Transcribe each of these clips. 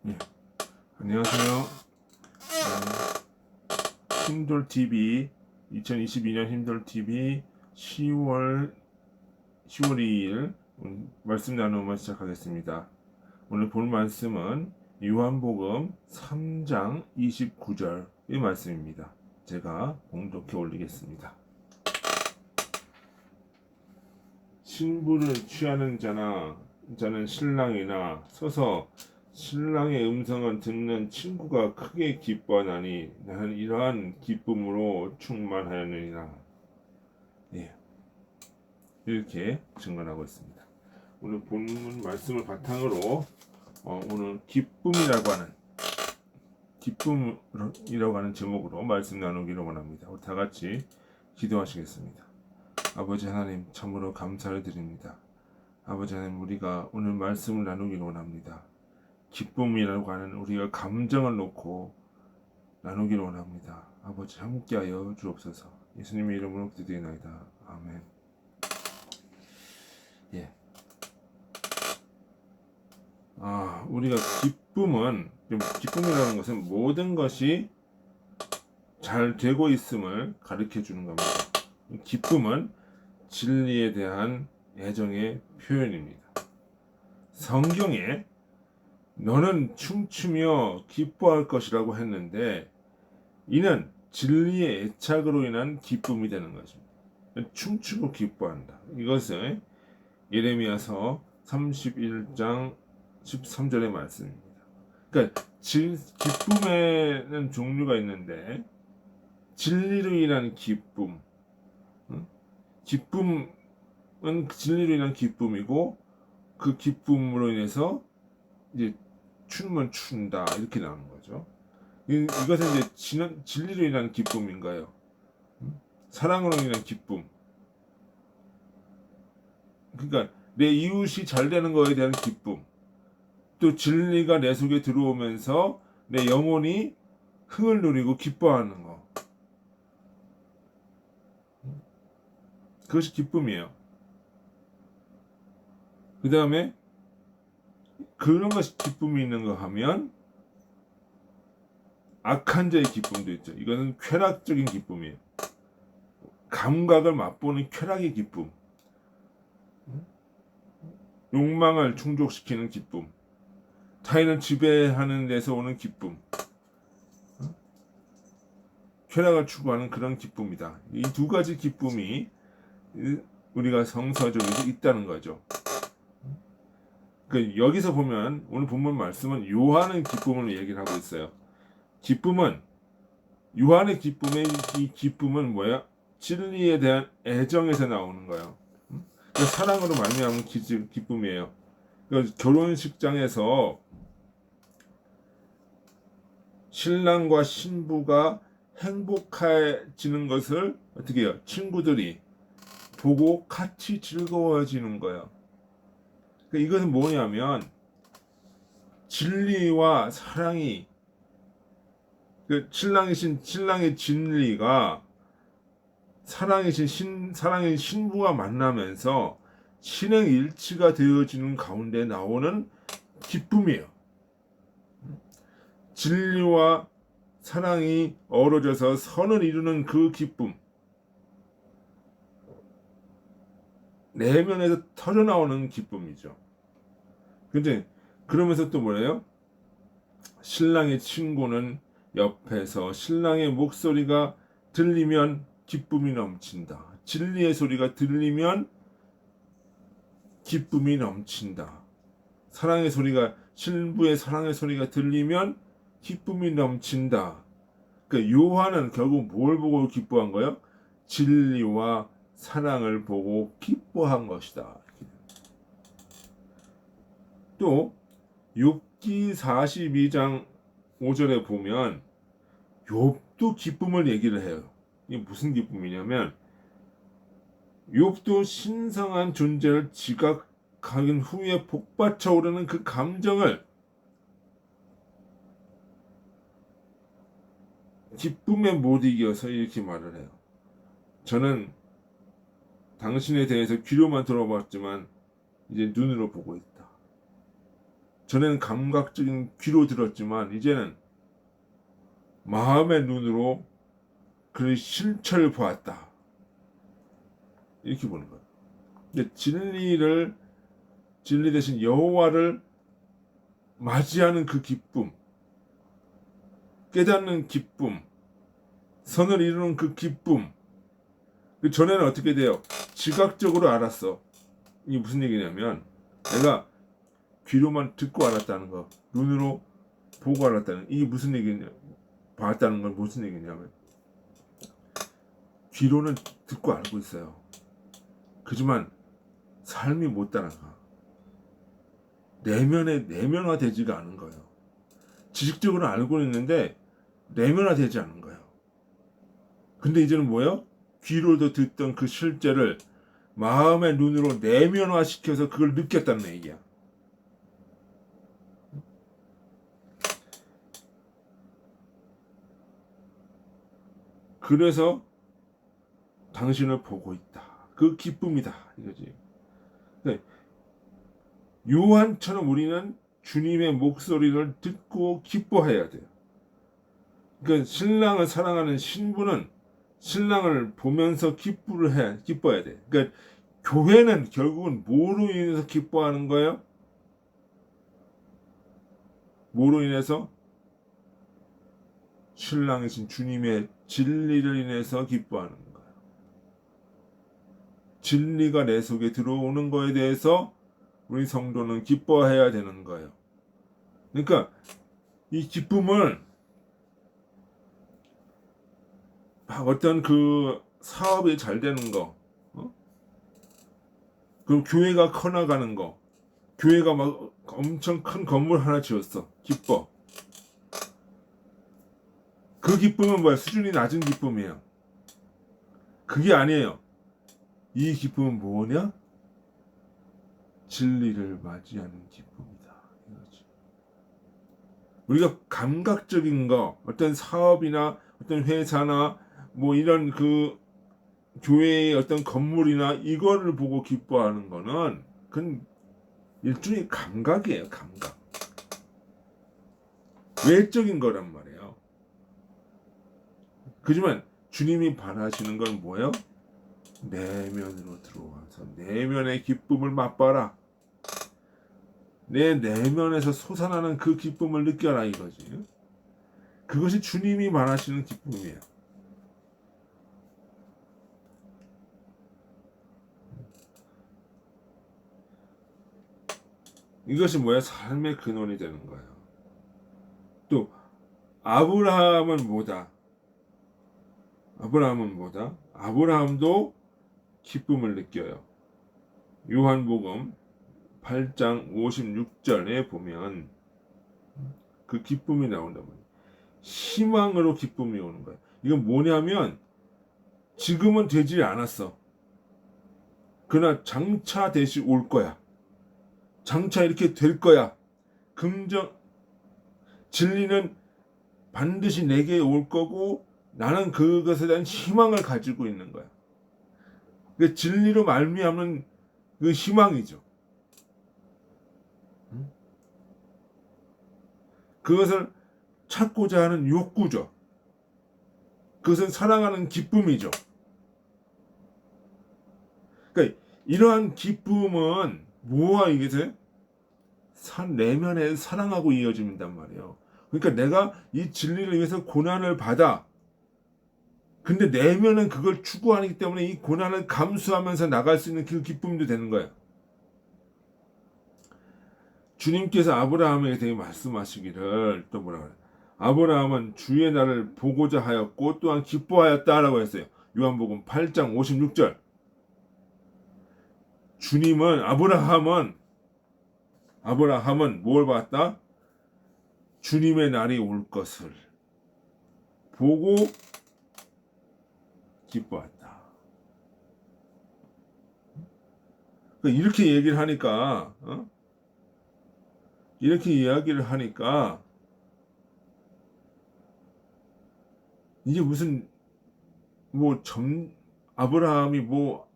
예, 안녕하세요. 힘돌TV 2022년 힘돌TV 10월 2일 말씀 나눔을 시작하겠습니다. 오늘 본 말씀은 요한복음 3장 29절의 말씀입니다. 제가 봉독해 올리겠습니다. 신부를 취하는 자는 신랑이나 서서 신랑의 음성을 듣는 친구가 크게 기뻐하나니 나는 이러한 기쁨으로 충만하였느니라. 예, 이렇게 증언하고 있습니다. 오늘 본문 말씀을 바탕으로 오늘 기쁨이라고 하는 제목으로 말씀 나누기를 원합니다. 우리 다 같이 기도하시겠습니다. 아버지 하나님, 참으로 감사를 드립니다. 아버지 하나님, 우리가 오늘 말씀을 나누기를 원합니다. 기쁨이라고 하는 우리가 감정을 놓고 나누기를 원합니다. 아버지 함께하여 주옵소서. 예수님의 이름으로 기도드리나이다. 아멘. 예. 우리가 기쁨이라는 것은 모든 것이 잘 되고 있음을 가르쳐 주는 겁니다. 기쁨은 진리에 대한 애정의 표현입니다. 성경에 너는 춤추며 기뻐할 것이라고 했는데 이는 진리의 애착으로 인한 기쁨이 되는 것입니다. 춤추고 기뻐한다. 이것은 예레미야서 31장 13절의 말씀입니다. 그러니까 기쁨에는 종류가 있는데 진리로 인한 기쁨, 기쁨은 진리로 인한 기쁨이고 그 기쁨으로 인해서 이제 춤은 춘다 이렇게 나오는 거죠. 이것은 이제 진리로 인한 기쁨인가요? 사랑으로 인한 기쁨. 그러니까 내 이웃이 잘 되는 거에 대한 기쁨. 또 진리가 내 속에 들어오면서 내 영혼이 흥을 누리고 기뻐하는 거. 그것이 기쁨이에요. 그 다음에 그런 것이 기쁨이 있는 거 하면 악한 자의 기쁨도 있죠. 이거는 쾌락적인 기쁨이에요. 감각을 맛보는 쾌락의 기쁨. 욕망을 충족시키는 기쁨. 타인을 지배하는 데서 오는 기쁨. 쾌락을 추구하는 그런 기쁨이다. 이 두 가지 기쁨이 우리가 성서적으로 있다는 거죠. 그러니까 여기서 보면 오늘 본문 말씀은 요한의 기쁨을 얘기를 하고 있어요. 요한의 이 기쁨은 뭐야? 진리에 대한 애정에서 나오는 거예요. 그러니까 사랑으로 말미암은 기쁨이에요. 그러니까 결혼식장에서 신랑과 신부가 행복해지는 것을 어떻게 해요? 친구들이 보고 같이 즐거워지는 거예요. 그러니까 이것은 뭐냐면 진리와 사랑이 신랑의 진리가 사랑의 신부가 만나면서 신행일치가 되어지는 가운데 나오는 기쁨이에요. 진리와 사랑이 어우러져서 선을 이루는 그 기쁨. 내면에서 터져나오는 기쁨이죠. 근데 그러면서 또 뭐래요? 신랑의 친구는 옆에서 신랑의 목소리가 들리면 기쁨이 넘친다. 진리의 소리가 들리면 기쁨이 넘친다. 신부의 사랑의 소리가 들리면 기쁨이 넘친다. 그러니까 요한은 결국 뭘 보고 기뻐한 거예요? 진리와 사랑을 보고 기뻐한 것이다. 또 욥기 42장 5절에 보면 욥도 기쁨을 얘기를 해요. 이게 무슨 기쁨이냐면 욥도 신성한 존재를 지각한 후에 복받쳐 오르는 그 감정을 기쁨에 못 이겨서 이렇게 말을 해요. 저는 당신에 대해서 귀로만 들어봤지만 이제 눈으로 보고 있다. 전에는 감각적인 귀로 들었지만 이제는 마음의 눈으로 그 실체를 보았다. 이렇게 보는 거예요. 근데 진리 대신 여호와를 맞이하는 그 기쁨, 깨닫는 기쁨, 선을 이루는 그 기쁨. 그 전에는 어떻게 돼요? 지각적으로 알았어. 이게 무슨 얘기냐면 내가 귀로만 듣고 알았다는 거, 눈으로 보고 알았다는, 이게 무슨 얘기냐? 봤다는 건 무슨 얘기냐면 귀로는 듣고 알고 있어요. 그지만 삶이 못 따라가. 내면화되지가 않은 거예요. 지식적으로 알고 있는데 내면화되지 않은 거예요. 근데 이제는 뭐예요? 귀로도 듣던 그 실제를 마음의 눈으로 내면화시켜서 그걸 느꼈다는 얘기야. 그래서 당신을 보고 있다. 그 기쁨이다. 이거지. 요한처럼 우리는 주님의 목소리를 듣고 기뻐해야 돼요. 그러니까 신랑을 사랑하는 신부는 신랑을 보면서 기뻐해야 돼. 그러니까 교회는 결국은 뭐로 인해서 기뻐하는 거예요? 뭐로 인해서? 신랑이신 주님의 진리를 인해서 기뻐하는 거예요. 진리가 내 속에 들어오는 거에 대해서 우리 성도는 기뻐해야 되는 거예요. 그러니까 이 기쁨을 어떤 그 사업이 잘 되는 거, 그럼 교회가 커나가는 거, 교회가 막 엄청 큰 건물 하나 지었어. 기뻐. 그 기쁨은 뭐야? 수준이 낮은 기쁨이에요. 그게 아니에요. 이 기쁨은 뭐냐? 진리를 맞이하는 기쁨이다. 이거지. 우리가 감각적인 거, 어떤 사업이나 어떤 회사나 뭐 이런 그 교회의 어떤 건물이나 이거를 보고 기뻐하는 거는 그건 일종의 감각이에요. 감각. 외적인 거란 말이에요. 그지만 주님이 바라시는 건 뭐예요? 내면으로 들어와서 내면의 기쁨을 맛봐라. 내 내면에서 솟아나는 그 기쁨을 느껴라 이거지. 그것이 주님이 바라시는 기쁨이에요. 이것이 뭐야? 삶의 근원이 되는 거예요. 또 아브라함은 뭐다? 아브라함도 기쁨을 느껴요. 요한복음 8장 56절에 보면 그 기쁨이 나온단 말이에요. 희망으로 기쁨이 오는 거예요. 이건 뭐냐면 지금은 되지 않았어. 그러나 장차 대시 올 거야. 장차 이렇게 될 거야. 진리는 반드시 내게 올 거고 나는 그것에 대한 희망을 가지고 있는 거야. 그 진리로 말미암는 그 희망이죠. 그것을 찾고자 하는 욕구죠. 그것은 사랑하는 기쁨이죠. 그러니까 이러한 기쁨은 뭐와 이게 내면에 사랑하고 이어진단 말이에요. 그러니까 내가 이 진리를 위해서 고난을 받아. 근데 내면은 그걸 추구하기 때문에 이 고난을 감수하면서 나갈 수 있는 그 기쁨도 되는 거예요. 주님께서 아브라함에게 되게 말씀하시기를 또 뭐라 그래요? 아브라함은 주의 날을 보고자 하였고 또한 기뻐하였다라고 했어요. 요한복음 8장 56절. 아브라함은 뭘 봤다? 주님의 날이 올 것을 보고 기뻐했다. 이렇게 얘기를 하니까 이렇게 이야기를 하니까 이게 무슨 뭐 아브라함이 뭐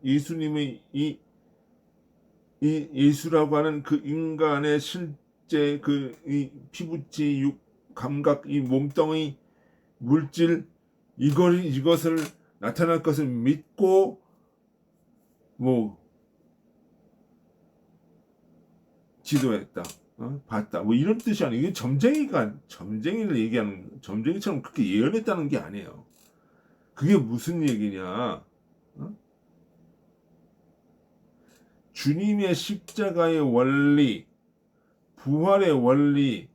예수님의 이 이 예수라고 하는 그 인간의 실제 그 이 피부치 육 감각 이 몸뚱이 물질 이것을 나타날 것을 믿고 뭐 지도했다, 봤다, 뭐 이런 뜻이 아니에요. 이게 점쟁이를 얘기하는 점쟁이처럼 그렇게 예언했다는 게 아니에요. 그게 무슨 얘기냐? 주님의 십자가의 원리, 부활의 원리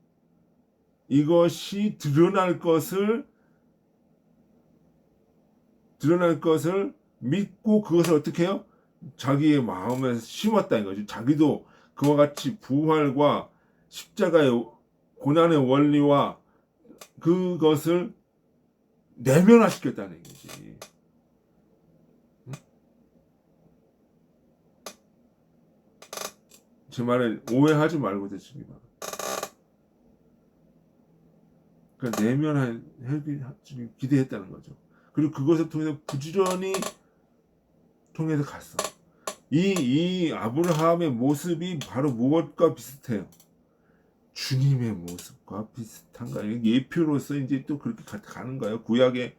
이것이 드러날 것을 믿고 그것을 어떻게 해요? 자기의 마음에 심었다 이거지. 자기도 그와 같이 부활과 십자가의 고난의 원리와 그것을 내면화시켰다는 얘기지. 제 말을 오해하지 말고 듣시기 바랍니다. 그러니까 내면화 기대했다는 거죠. 그리고 그것을 통해서 부지런히 통해서 갔어. 이 아브라함의 모습이 바로 무엇과 비슷해요? 주님의 모습과 비슷한가? 예표로서 이제 또 그렇게 가는 거예요. 구약의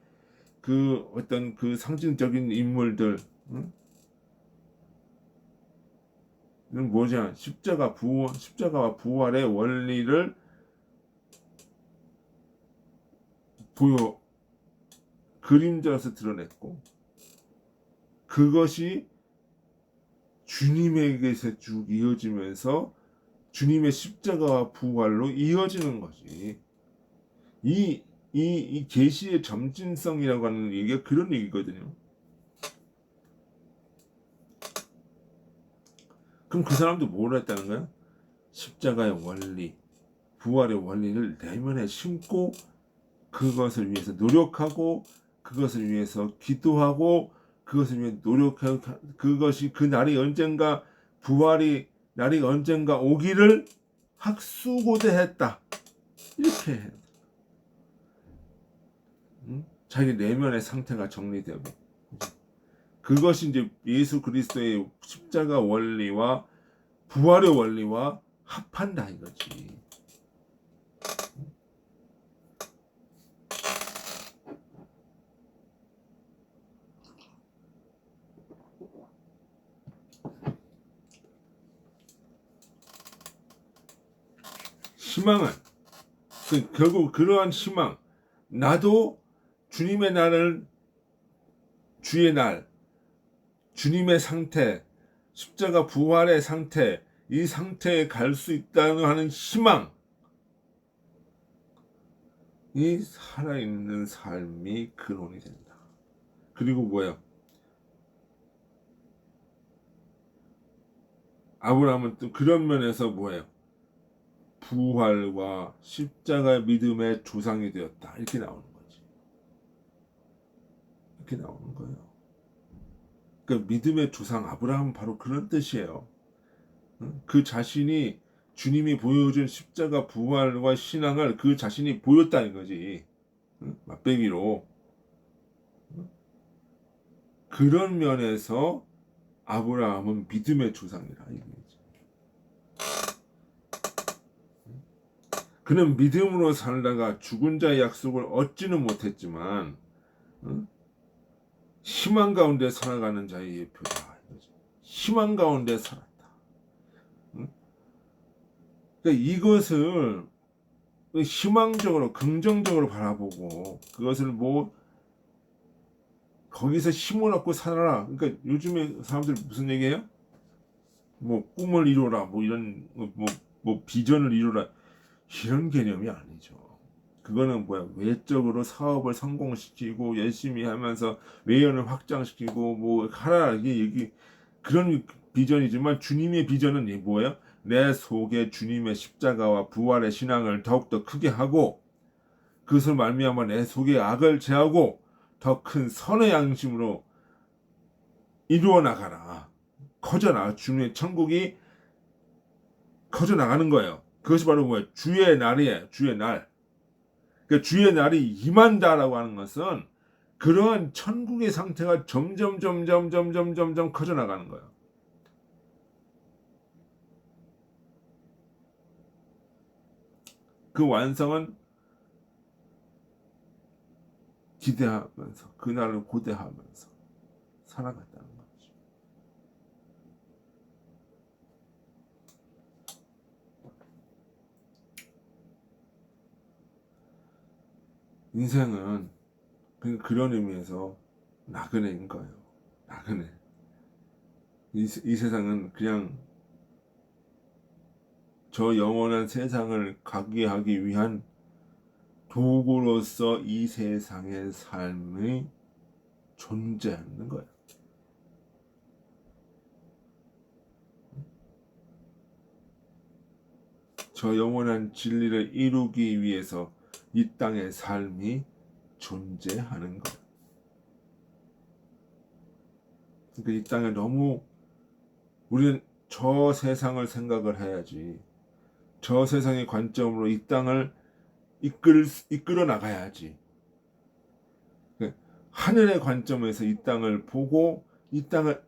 그 어떤 그 상징적인 인물들, 응? 이건 뭐냐? 십자가와 부활의 원리를 그림자로서 드러냈고, 그것이 주님에게서 쭉 이어지면서 주님의 십자가와 부활로 이어지는 것이 이 계시의 점진성이라고 하는 얘기가 그런 얘기거든요. 그럼 그 사람도 뭘 했다는 거야? 십자가의 원리, 부활의 원리를 내면에 심고 그것을 위해서 노력하고 그것을 위해서 기도하고 그것을 위해 노력하고 그것이 그 날이 언젠가 부활이 날이 언젠가 오기를 학수고대했다. 이렇게 해요. 자기 내면의 상태가 정리되고 그것이 이제 예수 그리스도의 십자가 원리와 부활의 원리와 합한다 이거지. 희망은 결국 그러한 희망, 나도 주님의 날을 주의 날, 주님의 상태, 십자가 부활의 상태, 이 상태에 갈 수 있다는 하는 희망, 이 살아있는 삶이 근원이 된다. 그리고 뭐예요? 아브라함은 또 그런 면에서 뭐예요? 부활과 십자가 믿음의 조상이 되었다. 이렇게 나오는 거지. 이렇게 나오는 거예요. 그러니까 믿음의 조상 아브라함은 바로 그런 뜻이에요. 그 자신이 주님이 보여준 십자가 부활과 신앙을 그 자신이 보였다는 거지. 맛배기로. 그런 면에서 아브라함은 믿음의 조상이라 이거지. 그는 믿음으로 살다가 죽은 자의 약속을 얻지는 못했지만 희망 가운데 살아가는 자의 예표다. 희망 가운데 살았다. 그러니까 이것을 희망적으로 긍정적으로 바라보고 그것을 뭐 거기서 힘을 얻고 살아라. 그러니까 요즘에 사람들 무슨 얘기해요? 뭐 꿈을 이루라, 뭐 이런 뭐 비전을 이루라 이런 개념이 아니죠. 그거는 뭐야? 외적으로 사업을 성공시키고 열심히 하면서 외연을 확장시키고 뭐 하라 이게 그런 비전이지만 주님의 비전은 뭐예요? 내 속에 주님의 십자가와 부활의 신앙을 더욱더 크게 하고 그것을 말미암아 내 속에 악을 제하고 더 큰 선의 양심으로 이루어 나가라. 커져나가. 주님의 천국이 커져나가는 거예요. 그것이 바로 뭐예요? 주의 날이에요. 주의 날. 그러니까 주의 날이 임한다라고 하는 것은 그러한 천국의 상태가 점점 커져나가는 거예요. 그 완성은 기대하면서 그날을 고대하면서 살아갔다는 거죠. 인생은 그런 의미에서 나그네인 거예요. 나그네. 이 세상은 그냥 저 영원한 세상을 가게 하기 위한 도구로서 이 세상의 삶이 존재하는 거예요. 저 영원한 진리를 이루기 위해서 이 땅의 삶이 존재하는 거예요. 그러니까 이 땅에 너무 우리는 저 세상을 생각을 해야지. 저 세상의 관점으로 이 땅을 이끌어 나가야지. 하늘의 관점에서 이 땅을 보고 이 땅을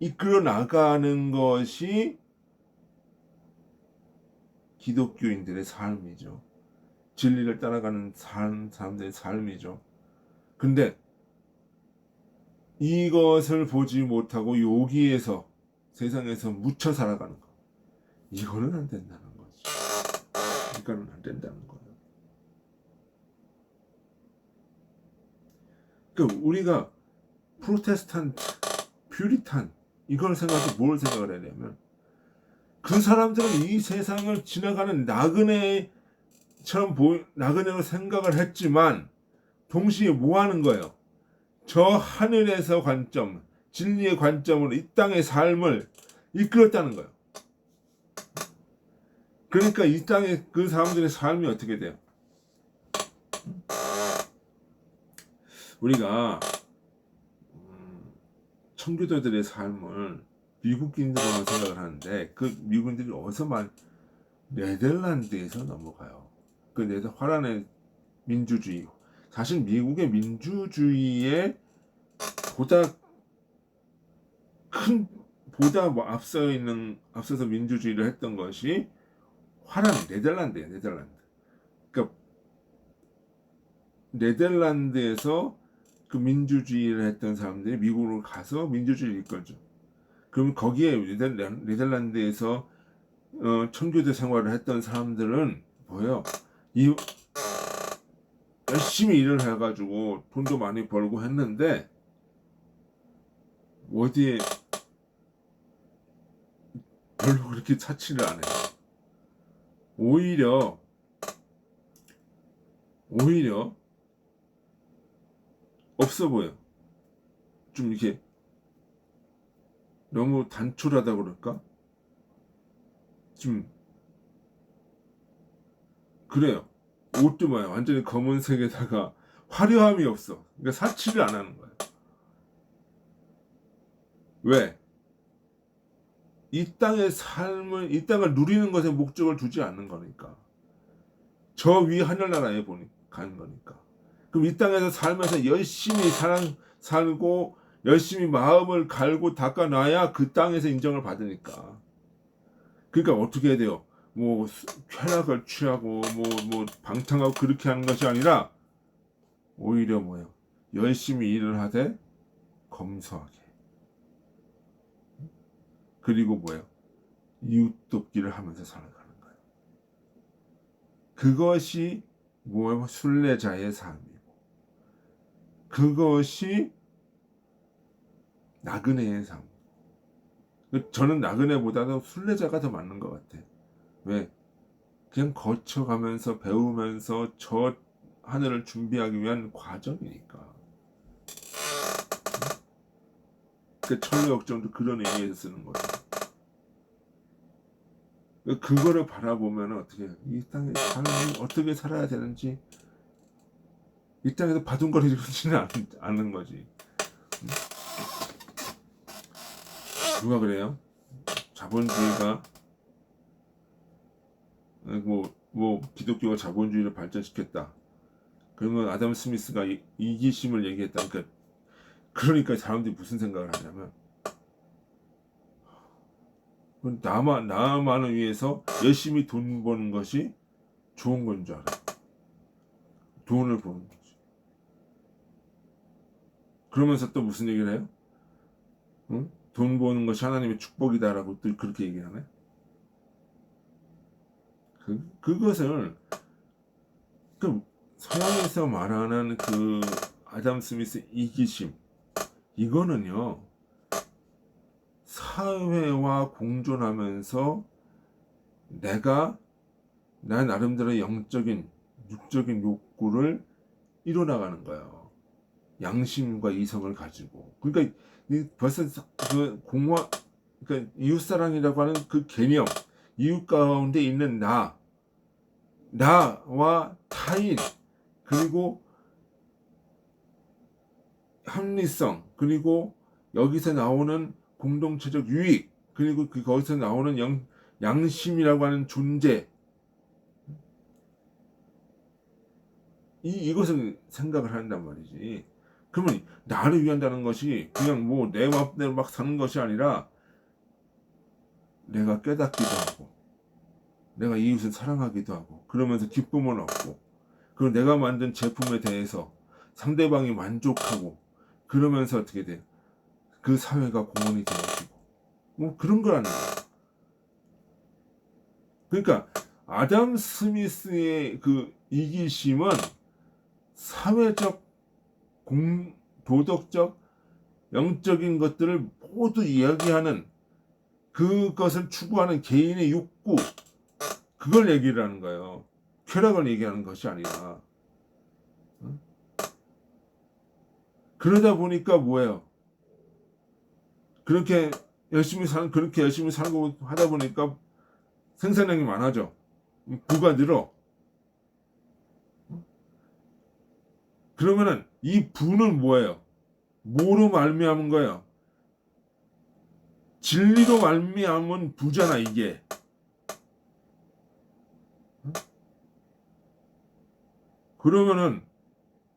이끌어 나가는 것이 기독교인들의 삶이죠. 진리를 따라가는 사람들의 삶이죠. 근데 이것을 보지 못하고 여기에서 세상에서 묻혀 살아가는 거, 이거는 안 된다는 거지. 이거는 안 된다는 거예요. 그러니까 우리가 프로테스탄트, 퓨리탄 이걸 생각해서 뭘 생각을 해야 되냐면 그 사람들은 이 세상을 지나가는 나그네로 생각을 했지만 동시에 뭐 하는 거예요? 저 하늘에서 관점, 진리의 관점으로 이 땅의 삶을 이끌었다는 거예요. 그러니까 이 땅의 그 사람들의 삶이 어떻게 돼요? 우리가 청교도들의 삶을 미국인들로만 생각을 하는데 그 미국인들이 어디서만 네덜란드에서 넘어가요. 그 화란의 민주주의. 사실 미국의 민주주의에 보다 앞서서 민주주의를 했던 것이 화란 네덜란드예요. 네덜란드. 그러니까 네덜란드에서 그 민주주의를 했던 사람들이 미국으로 가서 민주주의를 이끌죠. 그럼 거기에 네덜란드에서 청교도 생활을 했던 사람들은 뭐예요? 열심히 일을 해가지고 돈도 많이 벌고 했는데 어디에 별로 그렇게 차치를 안 해요. 오히려 없어 보여. 좀 이렇게 너무 단촐하다 그럴까? 좀 그래요. 옷도 뭐야 완전히 검은색에다가 화려함이 없어. 그러니까 사치를 안 하는 거야. 왜? 이 땅의 삶을 이 땅을 누리는 것에 목적을 두지 않는 거니까. 저 위 하늘나라에 가는 거니까. 그럼 이 땅에서 살면서 열심히 살고 열심히 마음을 갈고 닦아놔야 그 땅에서 인정을 받으니까. 그러니까 어떻게 해야 돼요? 뭐 쾌락을 취하고 뭐 방탕하고 그렇게 하는 것이 아니라 오히려 뭐예요? 열심히 일을 하되 검소하게. 그리고 뭐예요? 이웃 돕기를 하면서 살아가는 거예요. 그것이 뭐예요? 순례자의 삶이고 그것이 나그네의 삶. 저는 나그네보다는 순례자가 더 맞는 것 같아. 왜? 그냥 거쳐가면서 배우면서 저 하늘을 준비하기 위한 과정이니까. 그 천리역정도 그런 의미에서 쓰는 거죠. 그거를 바라보면 어떻게 이 땅의 삶이 어떻게 살아야 되는지 이 땅에서 바둥거리지는 않는 거지. 누가 그래요? 자본주의가 뭐 기독교가 자본주의를 발전시켰다. 그러면 아담 스미스가 이기심을 얘기했다. 그러니까 사람들이 무슨 생각을 하냐면 나만을 위해서 열심히 돈 버는 것이 좋은 건 줄 알아. 돈을 버는 거지. 그러면서 또 무슨 얘기를 해요? 응? 돈 버는 것이 하나님의 축복이다라고 또 그렇게 얘기하네. 그것을 그 서양에서 말하는 그 아담 스미스 이기심, 이거는요 사회와 공존하면서 내가 나 나름대로 영적인 육적인 욕구를 이뤄나가는 거예요. 양심과 이성을 가지고. 그러니까 벌써 그 그러니까 이웃사랑이라고 하는 그 개념, 이웃 가운데 있는 나와 타인, 그리고 합리성, 그리고 여기서 나오는 공동체적 유익, 그리고 거기서 나오는 양심이라고 하는 존재, 이것을 생각을 한단 말이지. 그러면 나를 위한다는 것이 그냥 뭐 내 맘대로 막 사는 것이 아니라 내가 깨닫기도 하고 내가 이웃을 사랑하기도 하고 그러면서 기쁨을 얻고 그리고 내가 만든 제품에 대해서 상대방이 만족하고 그러면서 어떻게 돼? 그 사회가 공헌이 되어지고 뭐 그런 거라는 거야. 그러니까 아담 스미스의 그 이기심은 사회적 도덕적 영적인 것들을 모두 이야기하는 그것을 추구하는 개인의 욕구, 그걸 얘기를 하는 거예요. 쾌락을 얘기하는 것이 아니라. 응? 그러다 보니까 뭐예요? 그렇게 그렇게 열심히 살고 하다 보니까 생산량이 많아져. 부가 늘어. 그러면은 이 부는 뭐예요? 뭐로 말미암은 거예요? 진리로 말미암은 부잖아, 이게. 그러면은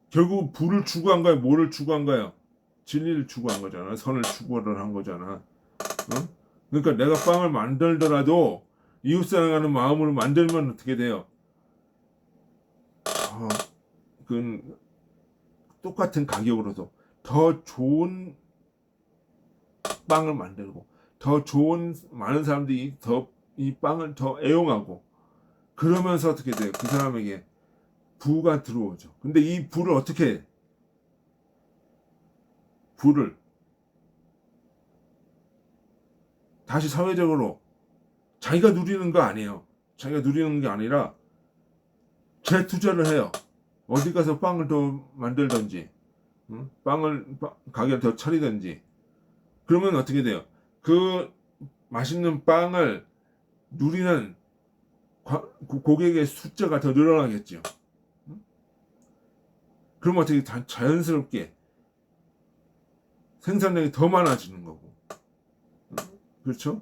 결국 부를 추구한 거야, 뭐를 추구한 거야? 진리를 추구한 거잖아, 선을 추구를 한 거잖아. 어? 그러니까 내가 빵을 만들더라도 이웃사랑하는 마음으로 만들면 어떻게 돼요? 그 똑같은 가격으로도 더 좋은 빵을 만들고 더 좋은 많은 사람들이 더 이 빵을 더 애용하고 그러면서 어떻게 돼요? 그 사람에게 부가 들어오죠. 근데 이 부를 어떻게 해? 부를 다시 사회적으로 자기가 누리는 거 아니에요. 자기가 누리는 게 아니라 재투자를 해요. 어디 가서 빵을 더 만들든지, 응? 가게를 더 차리든지. 그러면 어떻게 돼요? 그 맛있는 빵을 누리는 고객의 숫자가 더 늘어나겠죠. 응? 그러면 어떻게 자연스럽게 생산량이 더 많아지는 거고, 응? 그렇죠?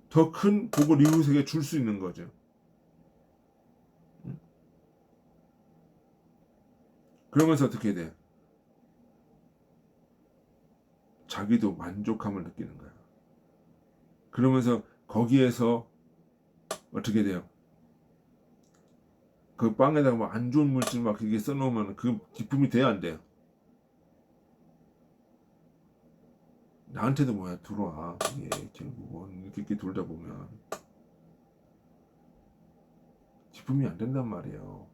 더 큰 복을 이웃에게 줄 수 있는 거죠. 응? 그러면서 어떻게 돼요? 자기도 만족감을 느끼는 거예요. 그러면서 거기에서 어떻게 돼요? 그 빵에다가 막 안 좋은 물질 막 그게 써놓으면 그 기쁨이 돼야 안 돼요? 나한테도 뭐야 들어와. 이게 결국은 이렇게 돌다 보면 기쁨이 안 된단 말이에요.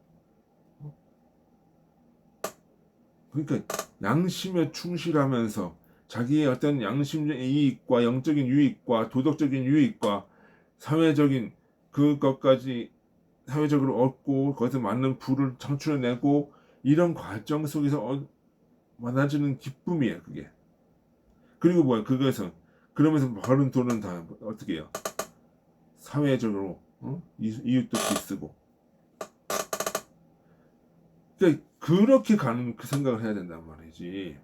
그러니까 양심에 충실하면서 자기의 어떤 양심적 이익과 영적인 유익과 도덕적인 유익과 사회적인 그것까지 사회적으로 얻고 거기서 맞는 부를 창출해내고 이런 과정 속에서 많아지는 기쁨이에요, 그게. 그리고 뭐야, 그거에서 그러면서 버는 돈은 다 어떻게 해요? 사회적으로 이웃돕기 쓰고. 그러니까 그렇게 가는 그 생각을 해야 된단 말이지.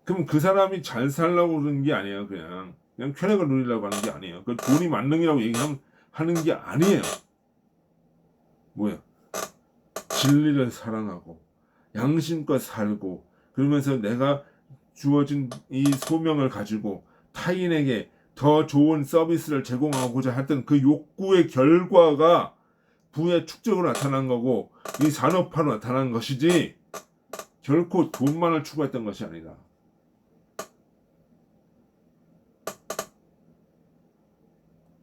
그럼 그 사람이 잘 살려고 그러는 게 아니에요, 그냥 쾌락을 누리려고 하는 게 아니에요. 그 돈이 만능이라고 하는 게 아니에요. 뭐야? 진리를 사랑하고 양심껏 살고 그러면서 내가 주어진 이 소명을 가지고 타인에게 더 좋은 서비스를 제공하고자 했던 그 욕구의 결과가 부의 축적으로 나타난 거고 이 산업화로 나타난 것이지 결코 돈만을 추구했던 것이 아니라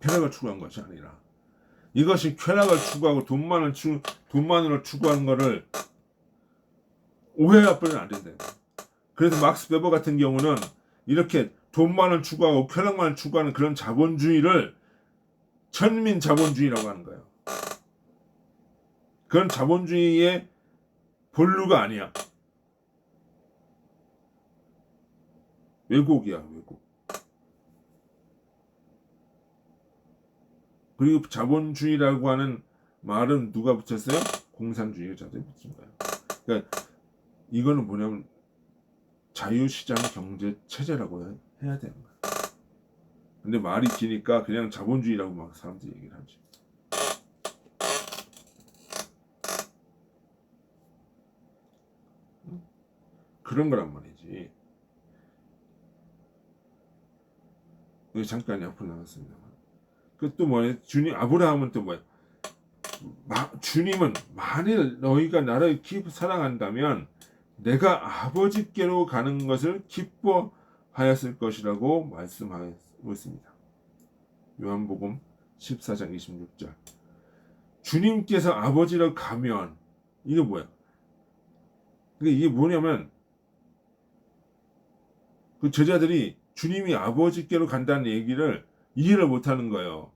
쾌락을 추구한 것이 아니라 이것이 쾌락을 추구하고 돈만으로 추구하는 것을 오해해버리면 안 된다. 그래서 막스 베버 같은 경우는 이렇게 돈만을 추구하고 쾌락만을 추구하는 그런 자본주의를 천민 자본주의라고 하는 거예요. 그런 자본주의의 본류가 아니야. 왜곡이야, 왜곡. 그리고 자본주의라고 하는 말은 누가 붙였어요? 공산주의자들이 붙인 거예요. 그러니까 이거는 뭐냐면 자유시장 경제 체제라고 해야 되는 거야. 근데 말이 기니까 그냥 자본주의라고 막 사람들이 얘기를 하지. 그런 거란 말이지. 잠깐 앞으로 나갔습니다. 그 또 뭐냐? 주님 아브라함은 또 뭐야? 주님은 만일 너희가 나를 깊이 사랑한다면 내가 아버지께로 가는 것을 기뻐하였을 것이라고 말씀하고 있습니다. 요한복음 14장 26절. 주님께서 아버지로 가면 이게 뭐야? 이게 뭐냐면 그 제자들이 주님이 아버지께로 간다는 얘기를 이해를 못하는 거예요.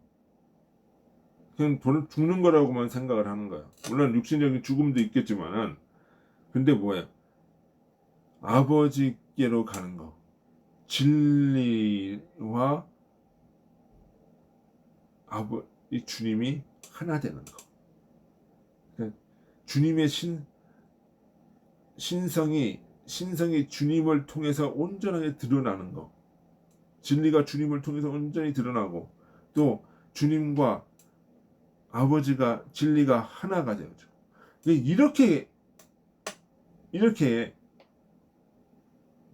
그냥 죽는 거라고만 생각을 하는 거야. 물론 육신적인 죽음도 있겠지만은 근데 뭐야? 아버지께로 가는 거, 진리와 이 주님이 하나 되는 거. 그러니까 주님의 신성이 주님을 통해서 온전하게 드러나는 거. 진리가 주님을 통해서 온전히 드러나고 또 주님과 아버지가 진리가 하나가 되죠. 이렇게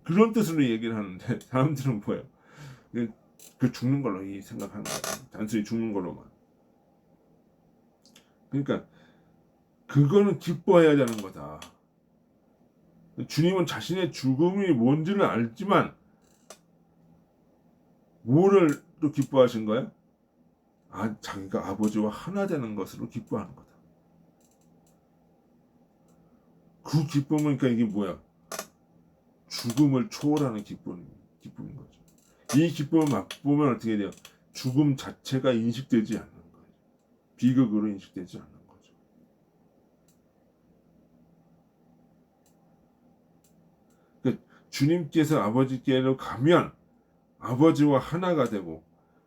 그런 뜻으로 얘기를 하는데 사람들은 뭐예요? 그 죽는 걸로 생각하는 거예요. 단순히 죽는 걸로만. 그러니까 그거는 기뻐해야 되는 거다. 주님은 자신의 죽음이 뭔지를 알지만 뭐를 또 기뻐하신 거예요? 자기가 아버지와 하나 되는 것으로 기뻐하는 거다. 그 기쁨은 그러니까 이게 뭐야? 죽음을 초월하는 기쁨인 거죠. 이 기쁨을 맛보면 어떻게 돼요? 죽음 자체가 인식되지 않는 거예요. 비극으로 인식되지 않는 거죠. 그러니까 주님께서 아버지께로 가면 아버지와 하나가 되고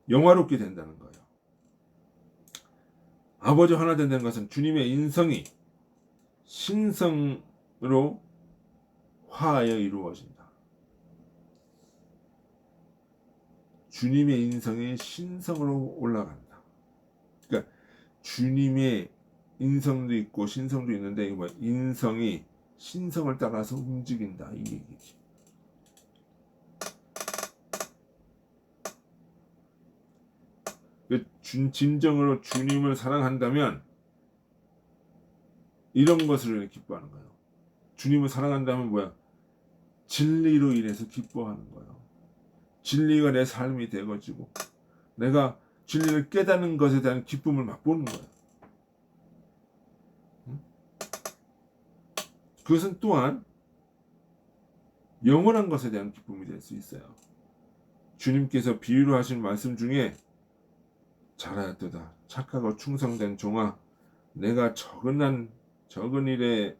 영화롭게 된다는 거예요. 아버지와 하나 된다는 것은 주님의 인성이 신성으로 화하여 이루어진다. 주님의 인성이 신성으로 올라간다. 그러니까 주님의 인성도 있고 신성도 있는데 이거 뭐야? 인성이 신성을 따라서 움직인다 이 얘기지. 진정으로 주님을 사랑한다면 이런 것을 기뻐하는 거예요. 주님을 사랑한다면 뭐야? 진리로 인해서 기뻐하는 거예요. 진리가 내 삶이 되어지고 내가 진리를 깨닫는 것에 대한 기쁨을 맛보는 거예요. 그것은 또한 영원한 것에 대한 기쁨이 될 수 있어요. 주님께서 비유로 하신 말씀 중에 잘하였도다 착하고 충성된 종아 내가 적은 일에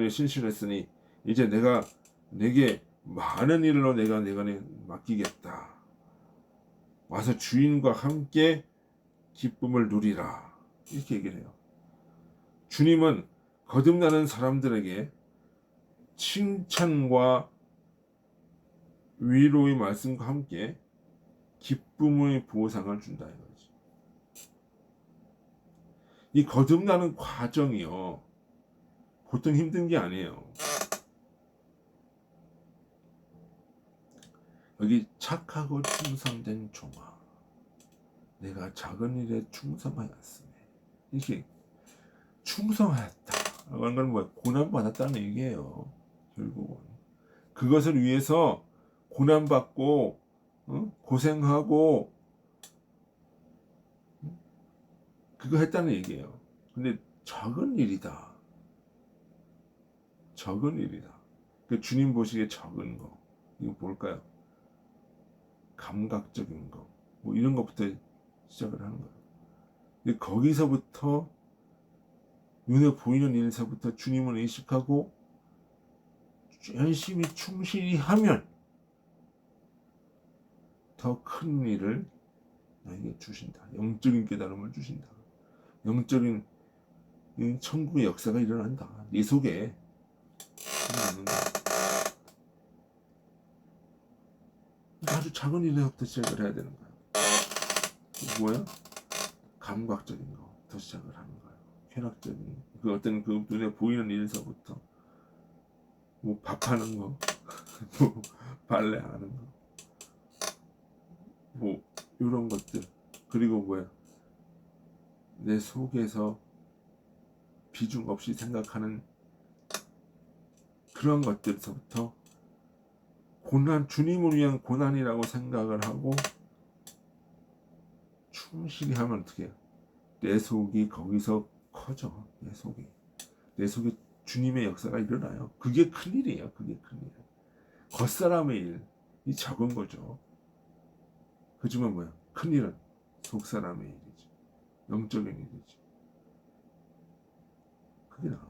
신실했으니 이제 내게 많은 일로 내가 맡기겠다. 와서 주인과 함께 기쁨을 누리라. 이렇게 얘기를 해요. 주님은 거듭나는 사람들에게 칭찬과 위로의 말씀과 함께 기쁨의 보상을 준다 이거지. 이 거듭나는 과정이요 보통 힘든 게 아니에요. 여기 착하고 충성된 종아 내가 작은 일에 충성하였으니. 이게 충성하였다. 하는 건 뭐야? 고난받았다는 얘기예요. 결국은 그것을 위해서 고난받고 고생하고 그거 했다는 얘기예요. 근데 적은 일이다. 적은 일이다. 그 주님 보시기에 적은 거. 이거 뭘까요? 감각적인 거. 뭐 이런 것부터 시작을 하는 거예요. 근데 거기서부터 눈에 보이는 일서부터 주님을 의식하고 열심히 충실히 하면 더 큰 일을 나에게 주신다. 영적인 깨달음을 주신다. 영적인 천국의 역사가 일어난다. 네 속에 아주 작은 일에서부터 시작을 해야 되는 거야. 뭐야? 감각적인 거부터 시작을 하는 거야. 쾌락적인 그 어떤 그 눈에 보이는 일서부터 뭐 밥하는 거, 뭐 빨래하는 거, 뭐 이런 것들. 그리고 뭐야? 내 속에서 비중 없이 생각하는 그런 것들서부터 고난, 주님을 위한 고난이라고 생각을 하고 충실히 하면 어떻게 해요? 내 속이 거기서 커져. 내 속에 주님의 역사가 일어나요. 그게 큰일이에요. 그게 큰일. 겉사람의 일이 적은 거죠. 그지만 뭐야? 큰일은 속사람의 일이지. 영적인 일이지. 그게 나온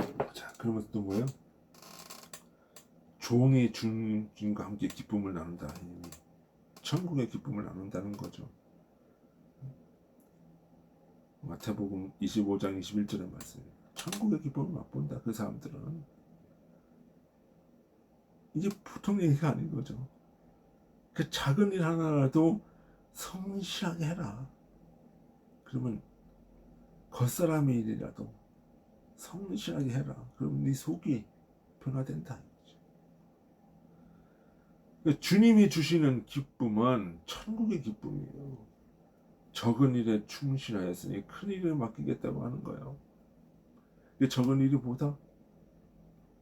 거예요. 자, 그러면서 또 뭐예요? 종이 주님과 함께 기쁨을 나눈다. 천국의 기쁨을 나눈다는 거죠. 마태복음 25장 21절의 말씀. 천국의 기쁨을 맛본다. 그 사람들은 이게 보통 얘기가 아닌 거죠. 그 작은 일 하나라도 성실하게 해라. 그러면 겉사람의 일이라도 성실하게 해라. 그럼 네 속이 변화된다. 주님이 주시는 기쁨은 천국의 기쁨이에요. 적은 일에 충실하였으니 큰 일을 맡기겠다고 하는 거예요. 적은 일이보다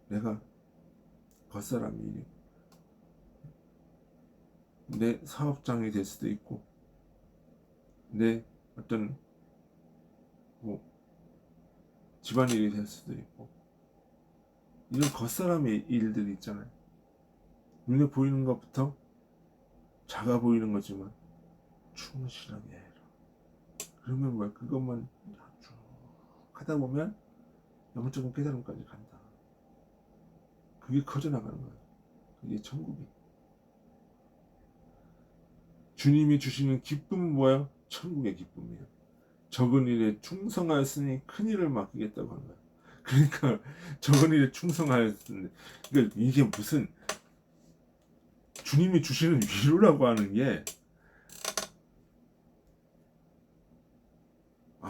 내가 겉사람의 일이 내 사업장이 될 수도 있고 내 어떤 뭐 집안일이 될 수도 있고 이런 겉사람의 일들이 있잖아요. 눈에 보이는 것부터 작아 보이는 거지만 충실하게 해라. 그러면 뭐야? 그것만 쭉 하다 보면 영적인 깨달음까지 간다. 그게 커져나가는 거야. 그게 천국이. 주님이 주시는 기쁨은 뭐야? 천국의 기쁨이야. 적은 일에 충성하였으니 큰 일을 맡기겠다고 하는 거야. 그러니까 적은 일에 충성하였으니 그러니까 이게 무슨 주님이 주시는 위로라고 하는 게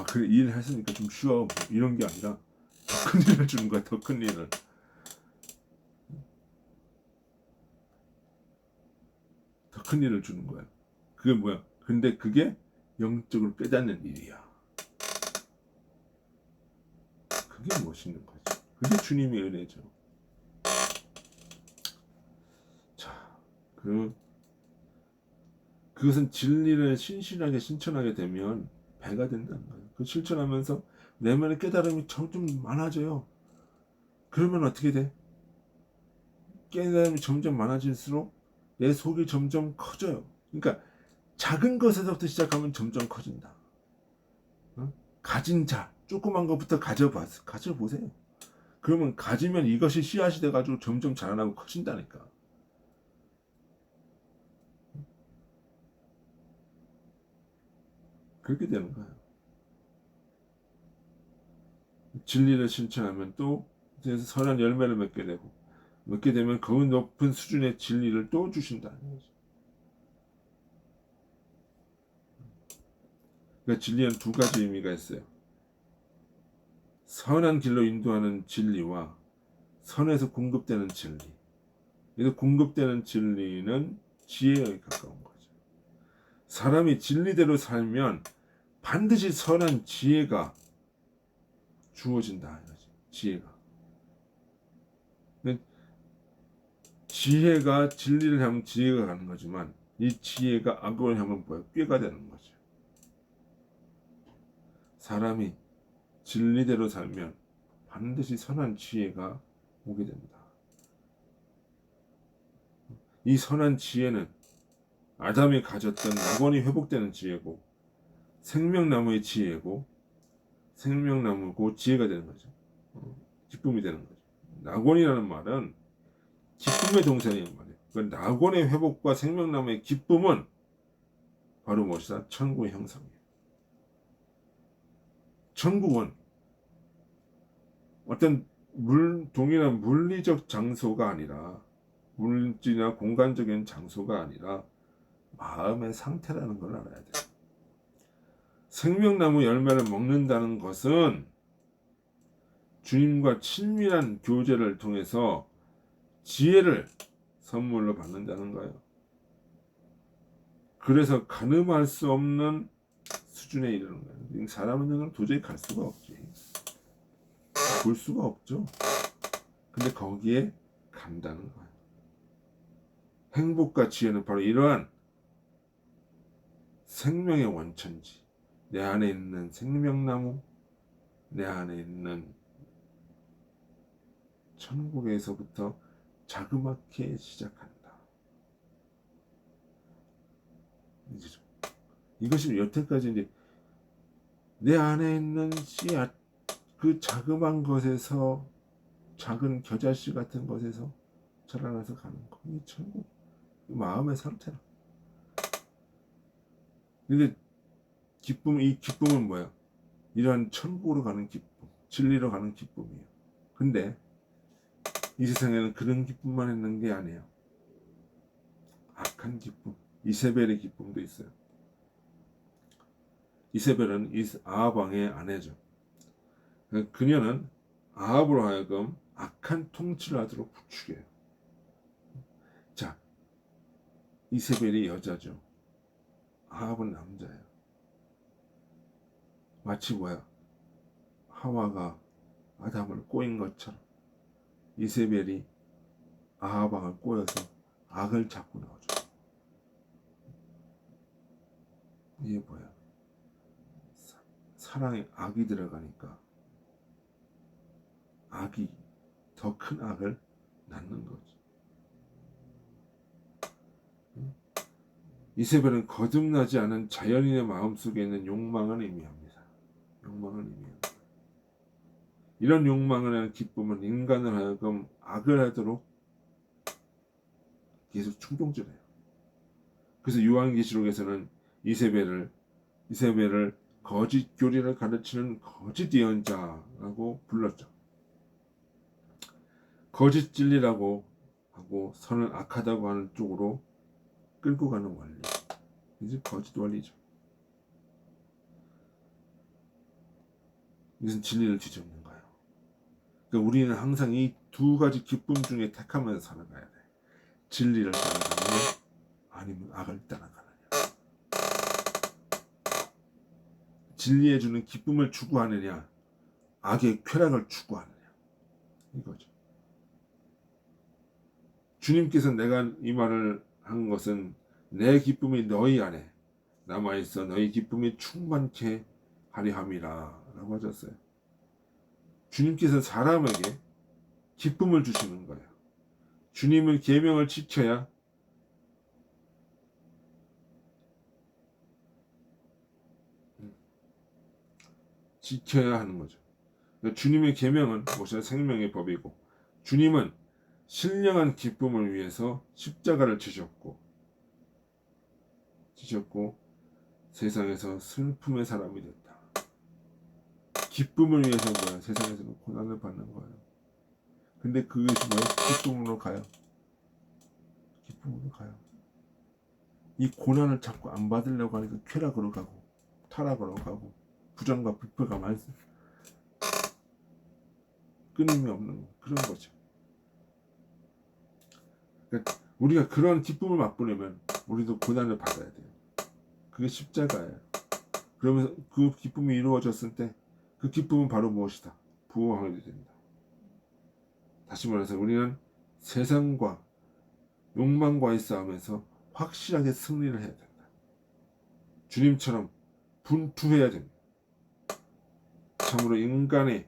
그래 일 했으니까 좀 쉬어 이런 게 아니라 더 큰 일을 주는 거야. 더 큰 일을. 더 큰 일을 주는 거야. 그게 뭐야? 근데 그게 영적으로 깨닫는 일이야. 그게 멋있는 거죠. 그게 주님의 은혜죠. 자, 그것은 진리를 신실하게 실천하게 되면 배가 된다는 거예요. 그 실천하면서 내면의 깨달음이 점점 많아져요. 그러면 어떻게 돼? 깨달음이 점점 많아질수록 내 속이 점점 커져요. 그러니까 작은 것에서부터 시작하면 점점 커진다. 가진 자, 조그만 것부터 가져보세요. 그러면 가지면 이것이 씨앗이 돼가지고 점점 자라나고 커진다니까. 그렇게 되는 거예요. 진리를 실천하면 또 선한 열매를 맺게 되고 맺게 되면 그 높은 수준의 진리를 또 주신다는 거죠. 그러니까 진리는 두 가지 의미가 있어요. 선한 길로 인도하는 진리와 선에서 공급되는 진리. 그래서 공급되는 진리는 지혜에 가까운 거죠. 사람이 진리대로 살면 반드시 선한 지혜가 주어진다 이거지. 지혜가. 지혜가 진리를 향하면 지혜가 가는 거지만 이 지혜가 악을 향하면 뭐야? 꾀가 되는 거죠. 사람이 진리대로 살면 반드시 선한 지혜가 오게 된다. 이 선한 지혜는 아담이 가졌던 낙원이 회복되는 지혜고 생명나무의 지혜고 생명나무고 지혜가 되는 거죠. 기쁨이 되는 거죠. 낙원이라는 말은 기쁨의 동산이란 말이에요. 그 낙원의 회복과 생명나무의 기쁨은 바로 무엇이다? 천국의 형상이에요. 천국은 어떤 동일한 물리적 장소가 아니라 물질이나 공간적인 장소가 아니라 마음의 상태라는 걸 알아야 돼요. 생명나무 열매를 먹는다는 것은 주님과 친밀한 교제를 통해서 지혜를 선물로 받는다는 거예요. 그래서 가늠할 수 없는 수준에 이르는 거예요. 사람은 도저히 갈 수가 없지. 볼 수가 없죠. 근데 거기에 간다는 거예요. 행복과 지혜는 바로 이러한 생명의 원천지. 내 안에 있는 생명나무, 내 안에 있는 천국에서부터 자그맣게 시작한다. 이것이 여태까지 이제 내 안에 있는 씨앗, 그 자그마한 것에서 작은 겨자씨 같은 것에서 자라나서 가는 거. 이 천국, 마음의 상태라. 근데 이 기쁨은 뭐야? 이러한 천국으로 가는 기쁨, 진리로 가는 기쁨이에요. 근데 이 세상에는 그런 기쁨만 있는 게 아니에요. 악한 기쁨, 이세벨의 기쁨도 있어요. 이세벨은 아합 왕의 아내죠. 그녀는 아합으로 하여금 악한 통치를 하도록 부추겨요. 자, 이세벨이 여자죠. 아합은 남자예요. 마치 뭐야? 하와가 아담을 꼬인 것처럼 이세벨이 아합 왕을 꼬여서 악을 자꾸 넣어줘. 이게 뭐야? 사랑에 악이 들어가니까 악이 더 큰 악을 낳는 거지. 이세벨은 거듭나지 않은 자연인의 마음속에 있는 욕망을 의미합니다. 욕망을 의미합니다. 이런 욕망을 하는 기쁨은 인간을 하여금 악을 하도록 계속 충동질해요. 그래서 요한계시록에서는 이세벨을 거짓 교리를 가르치는 거짓 예언자라고 불렀죠. 거짓 진리라고 하고 선을 악하다고 하는 쪽으로 끌고 가는 원리. 이제 거짓 원리죠. 이것은 진리를 뒤집는 거예요. 그러니까 우리는 항상 이 두 가지 기쁨 중에 택하면서 살아가야 돼. 진리를 따라가느냐 아니면 악을 따라가느냐. 진리에 주는 기쁨을 추구하느냐 악의 쾌락을 추구하느냐 이거죠. 주님께서 내가 이 말을 한 것은 내 기쁨이 너희 안에 남아있어 너희 기쁨이 충만케 하려 함이라 라고 하셨어요. 주님께서 사람에게 기쁨을 주시는 거예요. 주님은 계명을 지켜야 하는 거죠. 주님의 계명은 무엇이냐? 생명의 법이고 주님은 신령한 기쁨을 위해서 십자가를 지셨고 세상에서 슬픔의 사람이 됐다. 기쁨을 위해서 뭐야? 세상에서는 고난을 받는 거예요. 근데 그것이 뭐야? 기쁨으로 가요. 기쁨으로 가요. 이 고난을 자꾸 안 받으려고 하니까 쾌락으로 가고 타락으로 가고 부정과 불패가 많습니다. 끊임이 없는 그런 거죠. 그러니까 우리가 그런 기쁨을 맛보려면 우리도 고난을 받아야 돼요. 그게 십자가예요. 그러면서 그 기쁨이 이루어졌을 때 그 기쁨은 바로 무엇이다? 부흥하게 됩니다. 다시 말해서 우리는 세상과 욕망과의 싸움에서 확실하게 승리를 해야 된다. 주님처럼 분투해야 됩니다. 참으로 인간의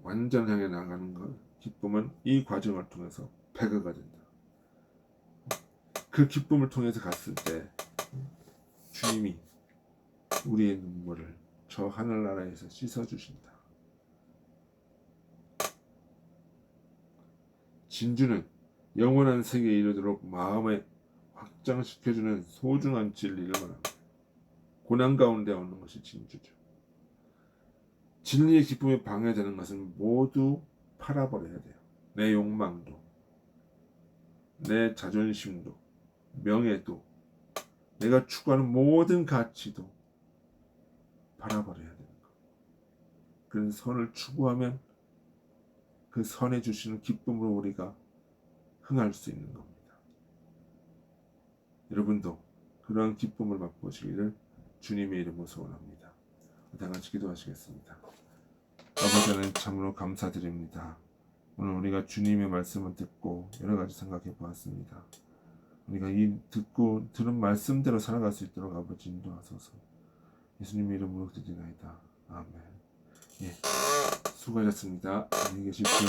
완전 향해 나가는 것, 기쁨은 이 과정을 통해서 배가가 된다. 그 기쁨을 통해서 갔을 때 주님이 우리의 눈물을 저 하늘나라에서 씻어주신다. 진주는 영원한 세계에 이르도록 마음에 확장시켜주는 소중한 진리를 말합니다. 고난 가운데 얻는 것이 진주죠. 진리의 기쁨에 방해되는 것은 모두 팔아버려야 돼요. 내 욕망도, 내 자존심도, 명예도, 내가 추구하는 모든 가치도 팔아버려야 되는 거. 그런 선을 추구하면 그 선해 주시는 기쁨으로 우리가 흥할 수 있는 겁니다. 여러분도 그러한 기쁨을 맛보시기를 주님의 이름으로 소원합니다. 다 같이 기도하시겠습니다. 아버지 하나님 참으로 감사드립니다. 오늘 우리가 주님의 말씀을 듣고 여러 가지 생각해 보았습니다. 우리가 이 듣고 들은 말씀대로 살아갈 수 있도록 아버지 인도하소서. 예수님의 이름으로 기도드리나이다. 아멘. 예, 수고하셨습니다. 안녕히 계십시오.